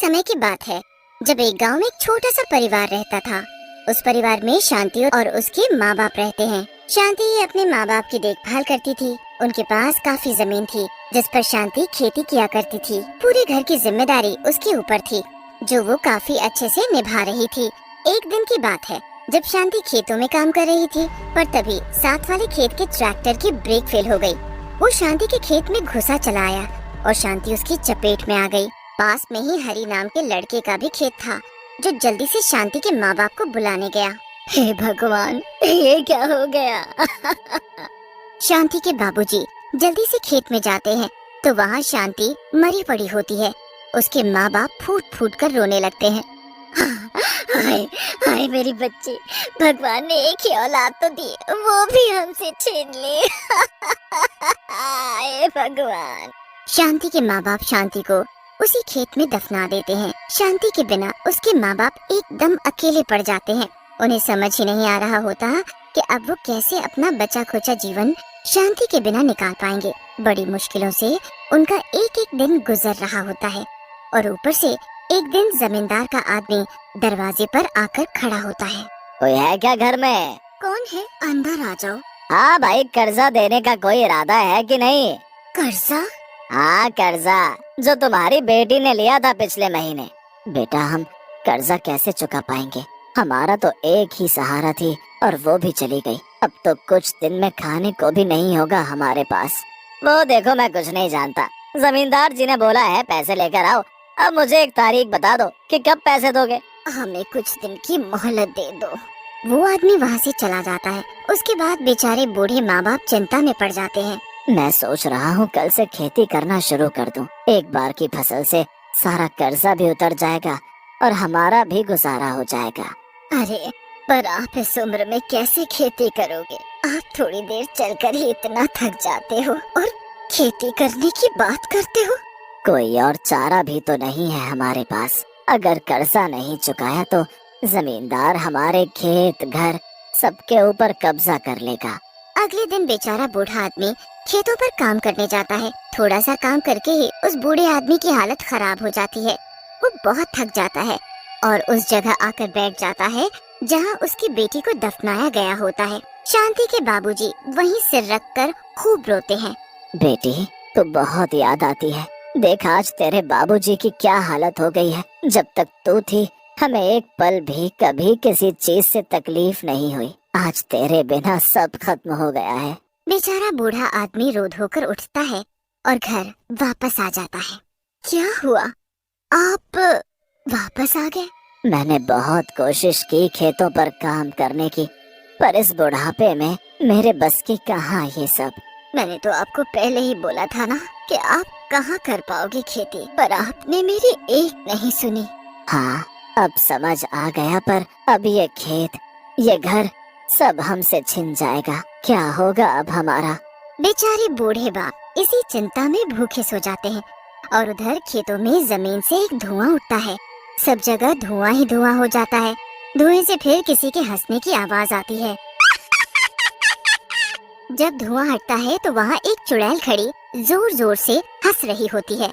समय की बात है जब एक गांव में एक छोटा सा परिवार रहता था। उस परिवार में शांति और उसके माँ बाप रहते हैं। शांति अपने माँ बाप की देखभाल करती थी। उनके पास काफी जमीन थी जिस पर शांति खेती किया करती थी। पूरे घर की जिम्मेदारी उसके ऊपर थी जो वो काफी अच्छे से निभा रही थी। एक दिन की बात है जब शांति खेतों में काम कर रही थी, पर तभी साथ वाले खेत के ट्रैक्टर की ब्रेक फेल हो गई। वो शांति के खेत में घुसा चला आया और शांति उसकी चपेट में आ गई। पास में ही हरी नाम के लड़के का भी खेत था जो जल्दी से शांति के माँ बाप को बुलाने गया। हे भगवान, ये क्या हो गया? शांति के बाबूजी जल्दी से खेत में जाते हैं तो वहाँ शांति मरी पड़ी होती है। उसके माँ बाप फूट फूट कर रोने लगते हैं। हाय हाय मेरी बच्ची, भगवान ने एक ही औलाद तो दी, वो भी हमसे छीन ली। हाय भगवान। शांति के माँ बाप शांति को उसी खेत में दफना देते हैं। शांति के बिना उसके माँ बाप एकदम अकेले पड़ जाते हैं। उन्हें समझ ही नहीं आ रहा होता कि अब वो कैसे अपना बचा खोचा जीवन शांति के बिना निकाल पाएंगे। बड़ी मुश्किलों से उनका एक एक दिन गुजर रहा होता है और ऊपर से एक दिन जमींदार का आदमी दरवाजे पर आकर खड़ा होता है। कोई है क्या घर में? कौन है? अंदर आ जाओ। हाँ भाई, कर्जा देने का कोई इरादा है कि नहीं? कर्जा? हाँ, कर्जा जो तुम्हारी बेटी ने लिया था पिछले महीने। बेटा, हम कर्जा कैसे चुका पाएंगे? हमारा तो एक ही सहारा थी और वो भी चली गई। अब तो कुछ दिन में खाने को भी नहीं होगा हमारे पास। वो देखो, मैं कुछ नहीं जानता। जमींदार जी ने बोला है पैसे लेकर आओ। अब मुझे एक तारीख बता दो कि कब पैसे दोगे। हमें कुछ दिन की मोहलत दे दो। वो आदमी वहाँ से चला जाता है। उसके बाद बेचारे बूढ़े माँ बाप चिंता में पड़ जाते हैं। मैं सोच रहा हूँ कल से खेती करना शुरू कर दूं। एक बार की फसल से सारा कर्जा भी उतर जाएगा और हमारा भी गुजारा हो जाएगा। अरे पर आप इस उम्र में कैसे खेती करोगे? आप थोड़ी देर चलकर ही इतना थक जाते हो और खेती करने की बात करते हो। कोई और चारा भी तो नहीं है हमारे पास। अगर कर्जा नहीं चुकाया तो जमींदार हमारे खेत घर सबके ऊपर कब्जा कर लेगा। अगले दिन बेचारा बूढ़ा आदमी खेतों पर काम करने जाता है। थोड़ा सा काम करके ही उस बूढ़े आदमी की हालत खराब हो जाती है। वो बहुत थक जाता है और उस जगह आकर बैठ जाता है जहाँ उसकी बेटी को दफनाया गया होता है। शांति के बाबूजी वहीं सिर रखकर खूब रोते हैं। बेटी, तो बहुत याद आती है। देख, आज तेरे बाबूजी की क्या हालत हो गई है। जब तक तू थी हमें एक पल भी कभी किसी चीज से तकलीफ नहीं हुई। आज तेरे बिना सब खत्म हो गया है। बेचारा बूढ़ा आदमी रो धोकर उठता है और घर वापस आ जाता है। क्या हुआ? आप वापस आ गए? मैंने बहुत कोशिश की खेतों पर काम करने की, पर इस बुढ़ापे में मेरे बस की कहाँ ये सब। मैंने तो आपको पहले ही बोला था ना कि आप कहाँ कर पाओगे खेती, पर आपने मेरी एक नहीं सुनी। हाँ, अब समझ आ गया, पर अब ये खेत, ये घर सब हमसे छिन जाएगा। क्या होगा अब हमारा? बेचारे बूढ़े बाप इसी चिंता में भूखे सो जाते हैं और उधर खेतों में जमीन से एक धुआं उठता है। सब जगह धुआं ही धुआं हो जाता है। धुएं से फिर किसी के हंसने की आवाज आती है। जब धुआं हटता है तो वहाँ एक चुड़ैल खड़ी जोर जोर से हंस रही होती है।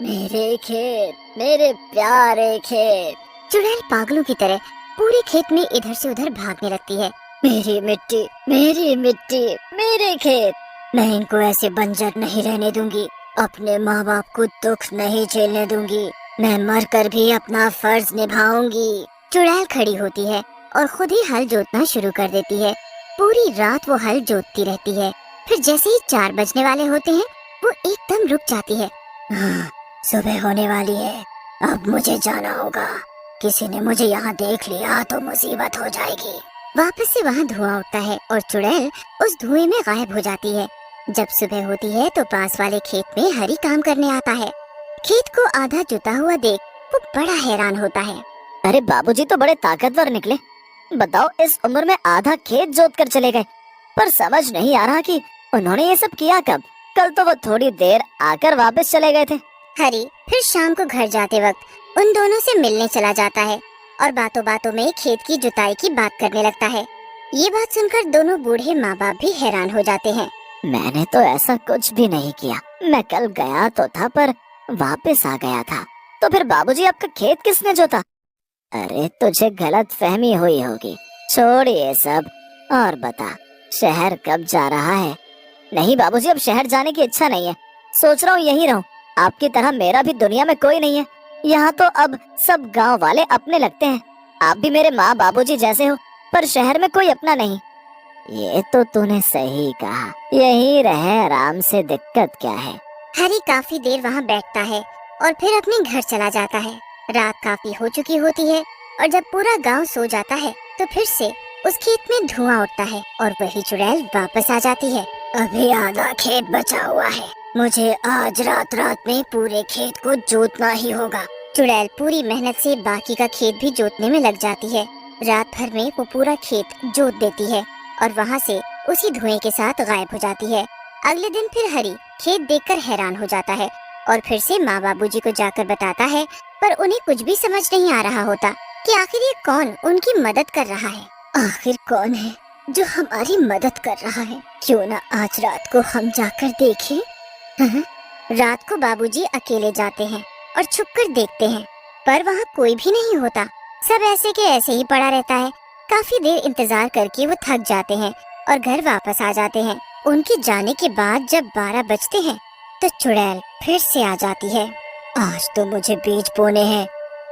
मेरे खेत, मेरे प्यारे खेत। चुड़ैल पागलों की तरह पूरे खेत में इधर से उधर भागने लगती है। मेरी मिट्टी, मेरी मिट्टी, मेरे खेत। मैं इनको ऐसे बंजर नहीं रहने दूंगी। अपने माँ बाप को दुख नहीं झेलने दूंगी। मैं मरकर भी अपना फर्ज निभाऊंगी। चुड़ैल खड़ी होती है और खुद ही हल जोतना शुरू कर देती है। पूरी रात वो हल जोतती रहती है। फिर जैसे ही 4 बजने वाले होते हैं वो एकदम रुक जाती है। सुबह होने वाली है, अब मुझे जाना होगा। किसी ने मुझे यहाँ देख लिया तो मुसीबत हो जाएगी। वापस से वहाँ धुआं उठता है और चुड़ैल उस धुएं में गायब हो जाती है। जब सुबह होती है तो पास वाले खेत में हरी काम करने आता है। खेत को आधा जुता हुआ देख वो बड़ा हैरान होता है। अरे बाबूजी तो बड़े ताकतवर निकले। बताओ, इस उम्र में आधा खेत जोत कर चले गए, पर समझ नहीं आ रहा कि उन्होंने ये सब किया कब। कल तो वो थोड़ी देर आकर वापस चले गए थे। हरी फिर शाम को घर जाते वक्त उन दोनों से मिलने चला जाता है और बातों बातों में खेत की जुताई की बात करने लगता है। ये बात सुनकर दोनों बूढ़े माँ बाप भी हैरान हो जाते हैं। मैंने तो ऐसा कुछ भी नहीं किया। मैं कल गया तो था, पर वापस आ गया था। तो फिर बाबूजी आपका खेत किसने जोता? अरे तुझे गलत फहमी हुई होगी। छोड़ ये सब और बता, शहर कब जा रहा है? नहीं बाबूजी, अब शहर जाने की इच्छा नहीं है। सोच रहा हूँ यहीं रहूं। आपकी तरह मेरा भी दुनिया में कोई नहीं है। यहाँ तो अब सब गांव वाले अपने लगते हैं। आप भी मेरे माँ बाबूजी जैसे हो, पर शहर में कोई अपना नहीं। ये तो तूने सही कहा, यही रहे आराम से, दिक्कत क्या है? हरी काफी देर वहाँ बैठता है और फिर अपने घर चला जाता है। रात काफी हो चुकी होती है और जब पूरा गांव सो जाता है तो फिर से उस खेत में धुआं उठता है और वही चुड़ैल वापस आ जाती है। अभी आधा खेत बचा हुआ है, मुझे आज रात रात में पूरे खेत को जोतना ही होगा। चुड़ैल पूरी मेहनत से बाकी का खेत भी जोतने में लग जाती है। रात भर में वो पूरा खेत जोत देती है और वहाँ से उसी धुएं के साथ गायब हो जाती है। अगले दिन फिर हरी खेत देखकर हैरान हो जाता है और फिर से माँ बाबूजी को जाकर बताता है, पर उन्हें कुछ भी समझ नहीं आ रहा होता कि आखिर ये कौन उनकी मदद कर रहा है। आखिर कौन है जो हमारी मदद कर रहा है? क्यों ना आज रात को हम जाकर देखें। रात को बाबूजी अकेले जाते हैं और छुपकर देखते हैं, पर वहाँ कोई भी नहीं होता। सब ऐसे के ऐसे ही पड़ा रहता है। काफी देर इंतजार करके वो थक जाते हैं और घर वापस आ जाते हैं। उनके जाने के बाद जब 12 बजते हैं तो चुड़ैल फिर से आ जाती है। आज तो मुझे बीज बोने हैं,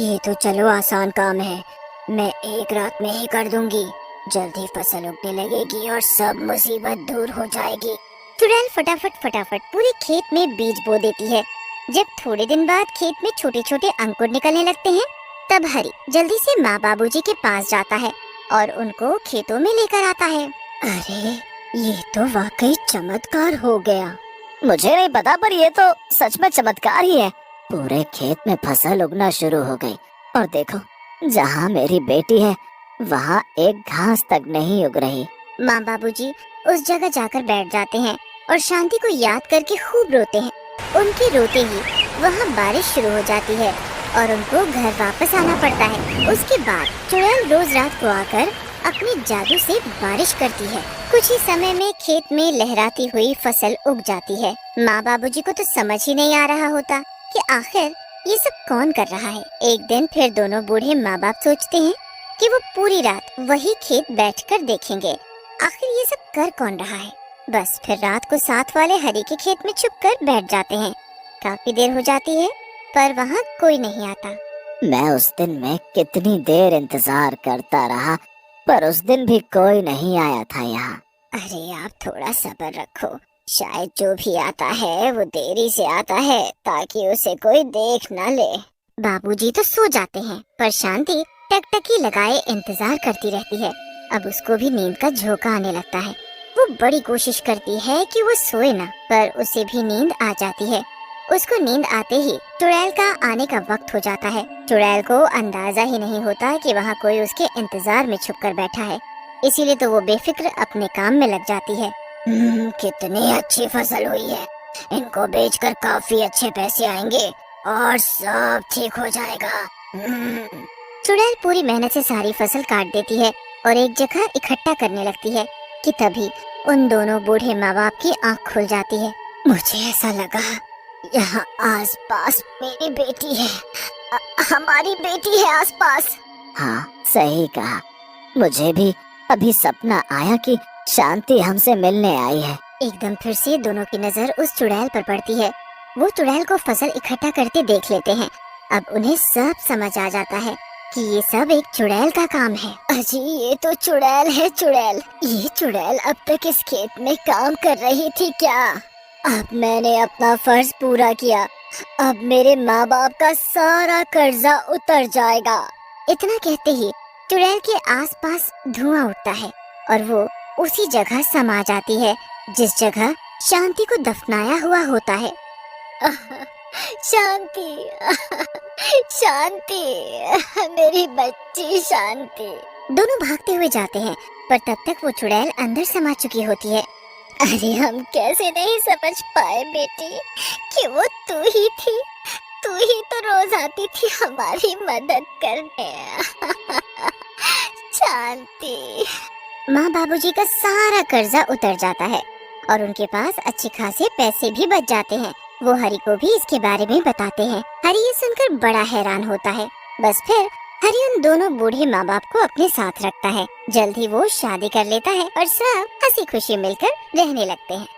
ये तो चलो आसान काम है, मैं एक रात में ही कर दूंगी। जल्दी फसल उगने लगेगी और सब मुसीबत दूर हो जाएगी। चुड़ैल फटाफट पूरे खेत में बीज बो देती है। जब थोड़े दिन बाद खेत में छोटे छोटे अंकुर निकलने लगते हैं, तब हरी जल्दी से माँ बाबूजी के पास जाता है और उनको खेतों में लेकर आता है। अरे ये तो वाकई चमत्कार हो गया। मुझे नहीं पता, पर ये तो सच में चमत्कार ही है। पूरे खेत में फसल उगना शुरू हो गई और देखो, जहाँ मेरी बेटी है वहाँ एक घास तक नहीं उग रही। माँ बाबूजी उस जगह जाकर बैठ जाते हैं और शांति को याद करके खूब रोते हैं। उनके रोते ही वहाँ बारिश शुरू हो जाती है और उनको घर वापस आना पड़ता है। उसके बाद चुड़ैल रोज रात को आकर अपने जादू से बारिश करती है। कुछ ही समय में खेत में लहराती हुई फसल उग जाती है। माँ बाबूजी को तो समझ ही नहीं आ रहा होता कि आखिर ये सब कौन कर रहा है। एक दिन फिर दोनों बूढ़े माँ बाप सोचते हैं कि वो पूरी रात वही खेत बैठकर देखेंगे आखिर ये सब कर कौन रहा है। बस फिर रात को साथ वाले हरी के खेत में छुपकर बैठ जाते हैं। काफी देर हो जाती है पर वहाँ कोई नहीं आता। मैं उस दिन में कितनी देर इंतजार करता रहा, पर उस दिन भी कोई नहीं आया था यहाँ। अरे आप थोड़ा सब्र रखो, शायद जो भी आता है वो देरी से आता है ताकि उसे कोई देख न ले। बाबूजी तो सो जाते हैं पर शांति टकटकी लगाए इंतजार करती रहती है। अब उसको भी नींद का झोंका आने लगता है। वो बड़ी कोशिश करती है कि वो सोए ना, पर उसे भी नींद आ जाती है। उसको नींद आते ही चुड़ैल का आने का वक्त हो जाता है। चुड़ैल को अंदाजा ही नहीं होता कि वहाँ कोई उसके इंतजार में छुपकर बैठा है, इसीलिए तो वो बेफिक्र अपने काम में लग जाती है। कितनी अच्छी फसल हुई है, इनको बेचकर काफी अच्छे पैसे आएंगे और सब ठीक हो जाएगा। चुड़ैल पूरी मेहनत से सारी फसल काट देती है और एक जगह इकट्ठा करने लगती है कि तभी उन दोनों बूढ़े माँ बाप की आँख खुल जाती है। मुझे ऐसा लगा यहाँ आसपास मेरी बेटी है, हमारी बेटी है आसपास। हाँ सही कहा, मुझे भी अभी सपना आया कि शांति हमसे मिलने आई है। एकदम फिर से दोनों की नजर उस चुड़ैल पर पड़ती है। वो चुड़ैल को फसल इकट्ठा करते देख लेते हैं। अब उन्हें सब समझ आ जाता है कि ये सब एक चुड़ैल का काम है। अजी ये तो चुड़ैल है, चुड़ैल। ये चुड़ैल अब तक इस खेत में काम कर रही थी क्या? अब मैंने अपना फर्ज पूरा किया, अब मेरे माँ बाप का सारा कर्जा उतर जाएगा। इतना कहते ही चुड़ैल के आसपास धुआं उठता है और वो उसी जगह समा जाती है जिस जगह शांति को दफनाया हुआ होता है। शांति, शांति, मेरी बच्ची शांति। दोनों भागते हुए जाते हैं पर तब तक वो चुड़ैल अंदर समा चुकी होती है। अरे हम कैसे नहीं समझ पाए बेटी कि वो तू ही थी, तू ही तो रोज आती थी हमारी मदद करने। शांति। माँ बाबूजी का सारा कर्जा उतर जाता है और उनके पास अच्छे खासे पैसे भी बच जाते हैं। वो हरि को भी इसके बारे में बताते हैं। हरि ये सुनकर बड़ा हैरान होता है। बस फिर हरि उन दोनों बूढ़े माँ बाप को अपने साथ रखता है। जल्द ही वो शादी कर लेता है और सब हंसी खुशी मिलकर रहने लगते हैं।